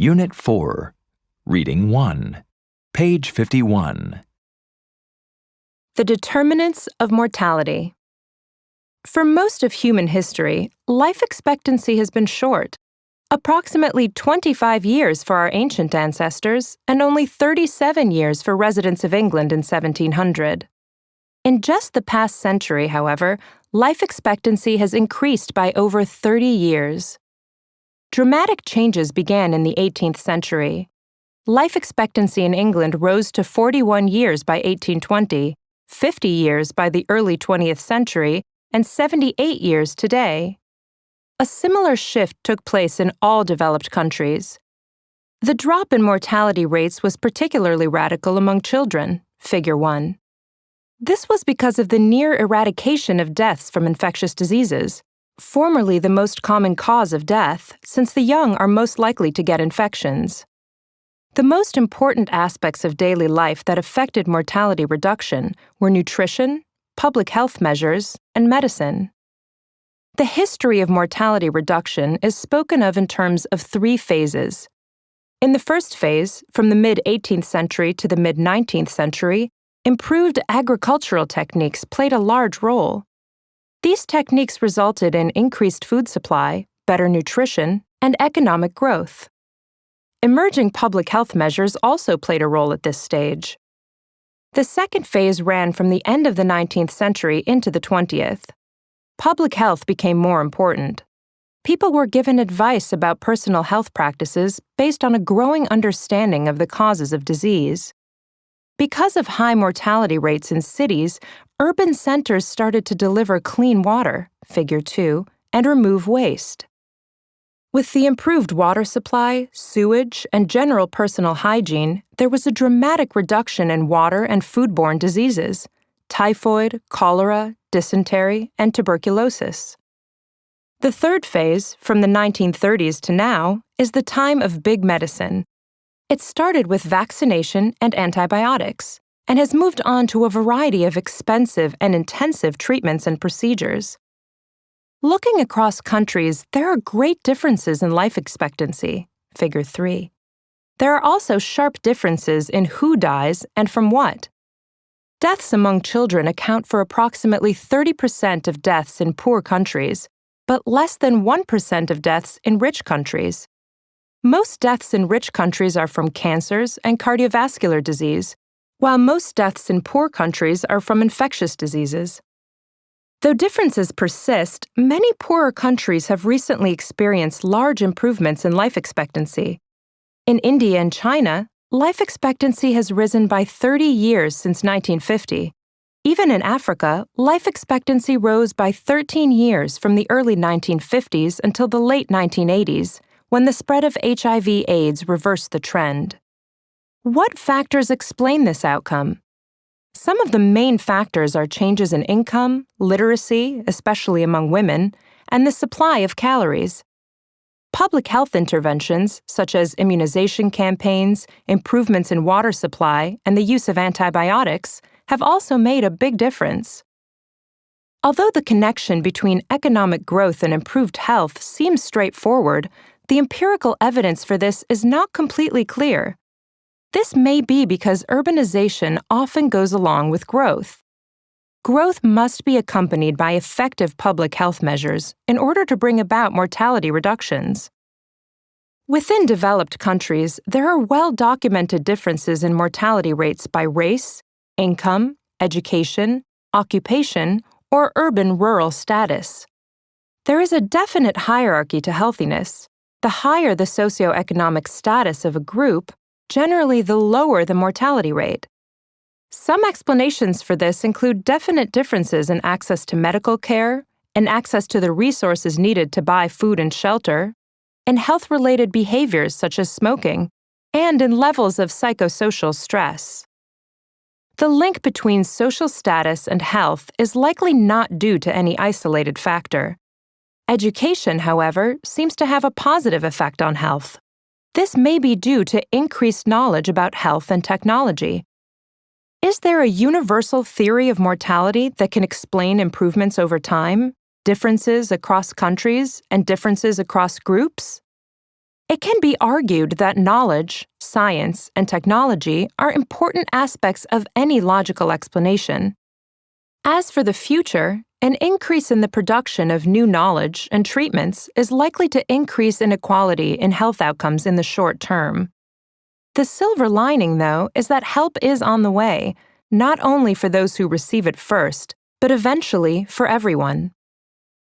Unit 4, Reading 1, page 51. The Determinants of Mortality. For most of human history, life expectancy has been short, approximately 25 years for our ancient ancestors and only 37 years for residents of England in 1700. In just the past century, however, life expectancy has increased by over 30 years. Dramatic changes began in the 18th century. Life expectancy in England rose to 41 years by 1820, 50 years by the early 20th century, and 78 years today. A similar shift took place in all developed countries. The drop in mortality rates was particularly radical among children, Figure 1. This was because of the near eradication of deaths from infectious diseases, formerly the most common cause of death, since the young are most likely to get infections. The most important aspects of daily life that affected mortality reduction were nutrition, public health measures, and medicine. The history of mortality reduction is spoken of in terms of 3 phases. In the first phase, from the mid-18th century to the mid-19th century, improved agricultural techniques played a large role. These techniques resulted in increased food supply, better nutrition, and economic growth. Emerging public health measures also played a role at this stage. The second phase ran from the end of the 19th century into the 20th. Public health became more important. People were given advice about personal health practices based on a growing understanding of the causes of disease. Because of high mortality rates in cities, urban centers started to deliver clean water, Figure 2, and remove waste. With the improved water supply, sewage, and general personal hygiene, there was a dramatic reduction in water and foodborne diseases, typhoid, cholera, dysentery, and tuberculosis. The third phase, from the 1930s to now, is the time of big medicine. It started with vaccination and antibiotics, and has moved on to a variety of expensive and intensive treatments and procedures. Looking across countries, there are great differences in life expectancy, Figure 3. There are also sharp differences in who dies and from what. Deaths among children account for approximately 30% of deaths in poor countries, but less than 1% of deaths in rich countries. Most deaths in rich countries are from cancers and cardiovascular disease, while most deaths in poor countries are from infectious diseases. Though differences persist, many poorer countries have recently experienced large improvements in life expectancy. In India and China, life expectancy has risen by 30 years since 1950. Even in Africa, life expectancy rose by 13 years from the early 1950s until the late 1980s, when the spread of HIV/AIDS reversed the trend. What factors explain this outcome? Some of the main factors are changes in income, literacy, especially among women, and the supply of calories. Public health interventions, such as immunization campaigns, improvements in water supply, and the use of antibiotics, have also made a big difference. Although the connection between economic growth and improved health seems straightforward, the empirical evidence for this is not completely clear. This may be because urbanization often goes along with growth. Growth must be accompanied by effective public health measures in order to bring about mortality reductions. Within developed countries, there are well-documented differences in mortality rates by race, income, education, occupation, or urban-rural status. There is a definite hierarchy to healthiness. The higher the socioeconomic status of a group, generally the lower the mortality rate. Some explanations for this include definite differences in access to medical care, in access to the resources needed to buy food and shelter, in health-related behaviors such as smoking, and in levels of psychosocial stress. The link between social status and health is likely not due to any isolated factor. Education, however, seems to have a positive effect on health. This may be due to increased knowledge about health and technology. Is there a universal theory of mortality that can explain improvements over time, differences across countries, and differences across groups? It can be argued that knowledge, science, and technology are important aspects of any logical explanation. As for the future, an increase in the production of new knowledge and treatments is likely to increase inequality in health outcomes in the short term. The silver lining, though, is that help is on the way, not only for those who receive it first, but eventually for everyone.